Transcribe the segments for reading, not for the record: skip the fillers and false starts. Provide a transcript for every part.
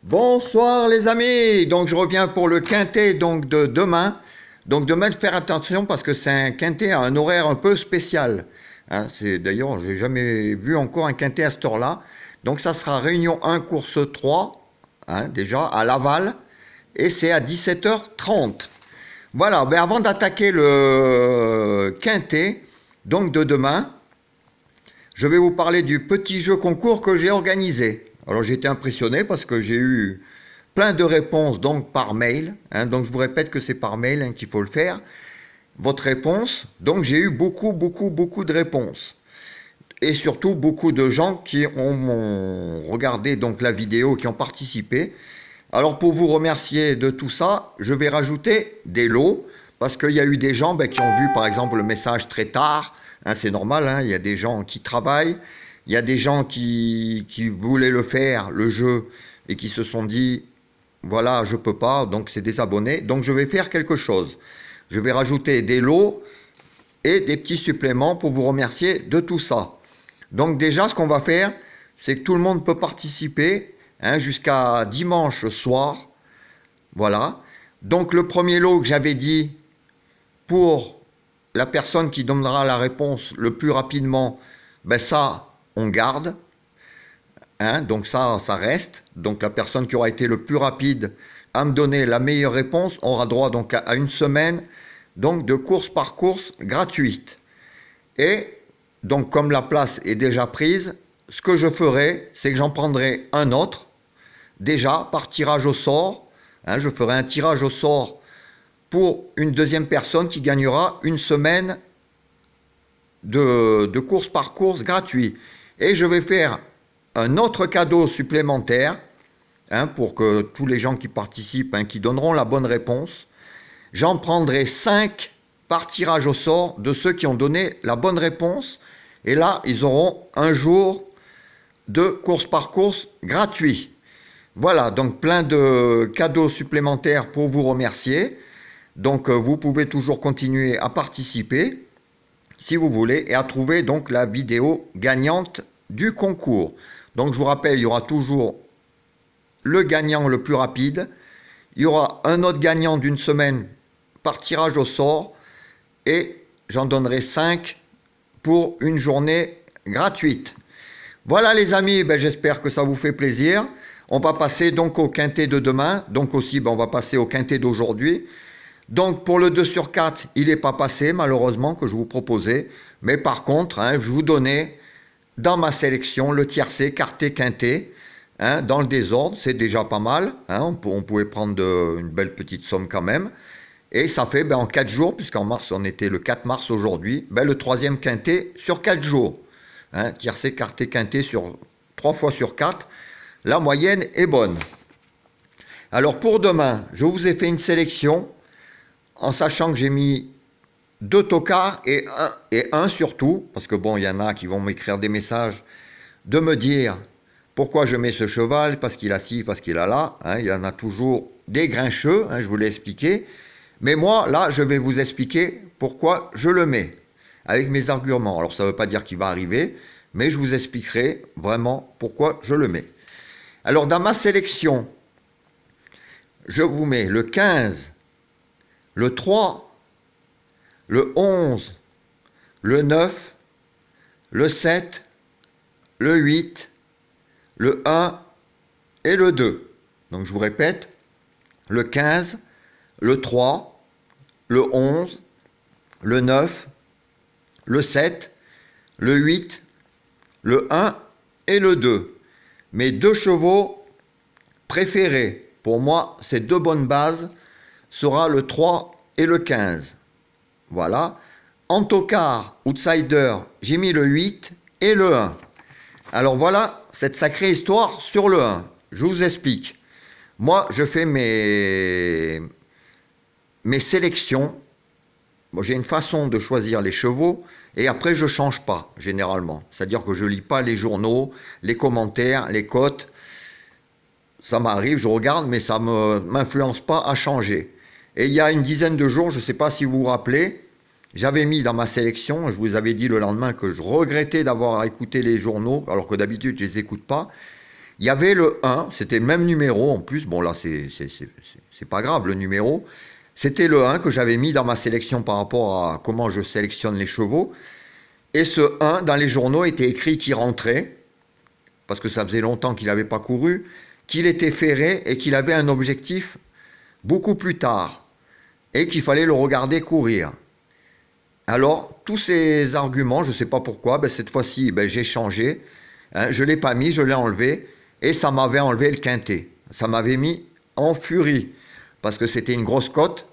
Bonsoir les amis, donc je reviens pour le quintet donc de demain. Donc demain, faire attention parce que c'est un quintet à un horaire un peu spécial. Hein, c'est d'ailleurs, j'ai jamais vu encore un quintet à cette heure-là. Donc ça sera réunion 1, course 3, hein, déjà à Laval, et c'est à 17h30. Voilà, ben avant d'attaquer le quintet donc de demain, je vais vous parler du petit jeu concours que j'ai organisé. Alors j'ai été impressionné parce que j'ai eu plein de réponses donc par mail. Hein, donc je vous répète que c'est par mail hein, qu'il faut le faire. Votre réponse, donc j'ai eu beaucoup de réponses. Et surtout beaucoup de gens qui ont regardé donc la vidéo, qui ont participé. Alors pour vous remercier de tout ça, je vais rajouter des lots parce qu'il y a eu des gens qui ont vu par exemple le message très tard. Hein, c'est normal, hein, il y a des gens qui travaillent, il y a des gens qui voulaient le faire, le jeu, et qui se sont dit voilà, je peux pas, donc c'est des abonnés. Donc je vais faire quelque chose. Je vais rajouter des lots et des petits suppléments pour vous remercier de tout ça. Donc déjà, ce qu'on va faire, c'est que tout le monde peut participer hein, jusqu'à dimanche soir. Voilà. Donc le premier lot que j'avais dit pour la personne qui donnera la réponse le plus rapidement, ben ça, on garde. Hein, donc ça reste. Donc la personne qui aura été le plus rapide à me donner la meilleure réponse aura droit donc à une semaine donc de course par course gratuite. Et donc comme la place est déjà prise, ce que je ferai, c'est que j'en prendrai un autre, déjà par tirage au sort. Hein, je ferai un tirage au sort pour une deuxième personne qui gagnera une semaine de course par course gratuit. Et je vais faire un autre cadeau supplémentaire hein, pour que tous les gens qui participent, hein, qui donneront la bonne réponse, j'en prendrai 5 par tirage au sort de ceux qui ont donné la bonne réponse. Et là, ils auront un jour de course par course gratuit. Voilà, donc plein de cadeaux supplémentaires pour vous remercier. Donc vous pouvez toujours continuer à participer si vous voulez et à trouver donc la vidéo gagnante du concours. Donc je vous rappelle, il y aura toujours le gagnant le plus rapide. Il y aura un autre gagnant d'une semaine par tirage au sort et j'en donnerai 5 pour une journée gratuite. Voilà les amis, j'espère que ça vous fait plaisir. On va passer donc au quintet de demain. Donc aussi, on va passer au quintet d'aujourd'hui. Donc pour le 2 sur 4, il n'est pas passé malheureusement que je vous proposais. Mais par contre, hein, je vous donnais dans ma sélection le tiercé, quartet, quintet. Hein, dans le désordre, c'est déjà pas mal. Hein, on pouvait prendre une belle petite somme quand même. Et ça fait en 4 jours, puisqu'en mars, on était le 4 mars aujourd'hui, le troisième quintet sur 4 jours. Hein, tiercé, quartet, quintet sur 3 fois sur 4. La moyenne est bonne. Alors pour demain, je vous ai fait une sélection en sachant que j'ai mis 2 tocards et un surtout, parce que il y en a qui vont m'écrire des messages, de me dire pourquoi je mets ce cheval, parce qu'il a ci, parce qu'il a là. Hein, il y en a toujours des grincheux, hein, je vous l'ai expliqué. Mais moi, là, je vais vous expliquer pourquoi je le mets, avec mes arguments. Alors ça ne veut pas dire qu'il va arriver, mais je vous expliquerai vraiment pourquoi je le mets. Alors dans ma sélection, je vous mets le 15, le 3, le 11, le 9, le 7, le 8, le 1 et le 2. Donc je vous répète, le 15, le 3, le 11, le 9, le 7, le 8, le 1 et le 2. Mes 2 chevaux préférés, pour moi, ces 2 bonnes bases, sera le 3 et le 15. Voilà. En tocard, outsider, j'ai mis le 8 et le 1. Alors voilà cette sacrée histoire sur le 1. Je vous explique. Moi, je fais mes sélections. J'ai une façon de choisir les chevaux et après je ne change pas généralement. C'est-à-dire que je ne lis pas les journaux, les commentaires, les cotes. Ça m'arrive, je regarde, mais ça ne m'influence pas à changer. Et il y a une dizaine de jours, je ne sais pas si vous vous rappelez, j'avais mis dans ma sélection, je vous avais dit le lendemain que je regrettais d'avoir écouté les journaux, alors que d'habitude je ne les écoute pas. Il y avait le 1, c'était le même numéro en plus. Bon là, c'est pas grave le numéro. C'était le 1 que j'avais mis dans ma sélection par rapport à comment je sélectionne les chevaux. Et ce 1, dans les journaux, était écrit qu'il rentrait, parce que ça faisait longtemps qu'il n'avait pas couru, qu'il était ferré et qu'il avait un objectif beaucoup plus tard, et qu'il fallait le regarder courir. Alors, tous ces arguments, je ne sais pas pourquoi, cette fois-ci, j'ai changé. Hein, je ne l'ai pas mis, je l'ai enlevé, et ça m'avait enlevé le quintet. Ça m'avait mis en furie, parce que c'était une grosse cote,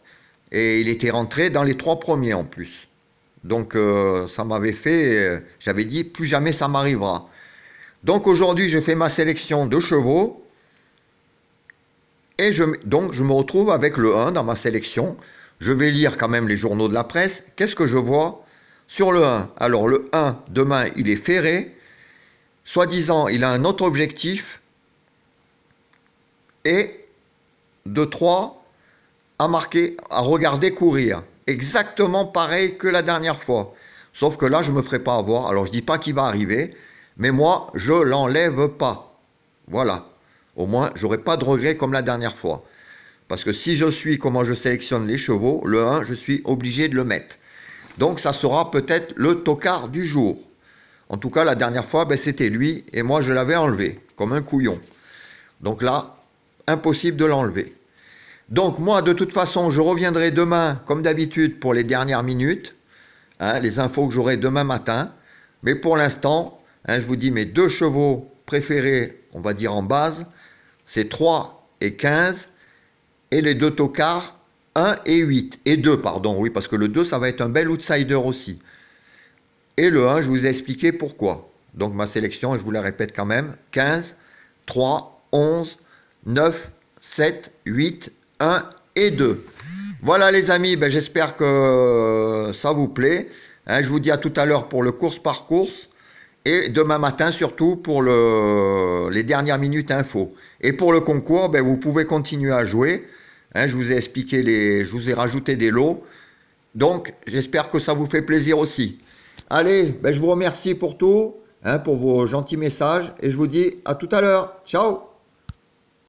et il était rentré dans les 3 premiers en plus. Donc ça m'avait fait, j'avais dit, plus jamais ça m'arrivera. Donc aujourd'hui, je fais ma sélection de chevaux, et donc je me retrouve avec le 1 dans ma sélection. Je vais lire quand même les journaux de la presse. Qu'est-ce que je vois sur le 1? Alors le 1, demain, il est ferré. Soi-disant, il a un autre objectif. Et de 3 à marquer, à regarder courir. Exactement pareil que la dernière fois. Sauf que là, je ne me ferai pas avoir. Alors, je ne dis pas qu'il va arriver. Mais moi, je ne l'enlève pas. Voilà. Au moins, je n'aurai pas de regret comme la dernière fois. Parce que si je suis comment je sélectionne les chevaux, le 1, je suis obligé de le mettre. Donc, ça sera peut-être le tocard du jour. En tout cas, la dernière fois, c'était lui. Et moi, je l'avais enlevé, comme un couillon. Donc là, impossible de l'enlever. Donc moi, de toute façon, je reviendrai demain, comme d'habitude, pour les dernières minutes, hein, les infos que j'aurai demain matin. Mais pour l'instant, hein, je vous dis mes 2 chevaux préférés, on va dire en base, c'est 3 et 15, et les 2 tocards, 1 et 8, et 2, pardon, oui, parce que le 2, ça va être un bel outsider aussi. Et le 1, je vous ai expliqué pourquoi. Donc ma sélection, je vous la répète quand même, 15, 3, 11, 9, 7, 8, 1 et 2. Voilà les amis, j'espère que ça vous plaît. Hein, je vous dis à tout à l'heure pour le course par course. Et demain matin surtout pour les dernières minutes info. Et pour le concours, vous pouvez continuer à jouer. Hein, je vous ai expliqué je vous ai rajouté des lots. Donc j'espère que ça vous fait plaisir aussi. Allez, je vous remercie pour tout, hein, pour vos gentils messages. Et je vous dis à tout à l'heure. Ciao!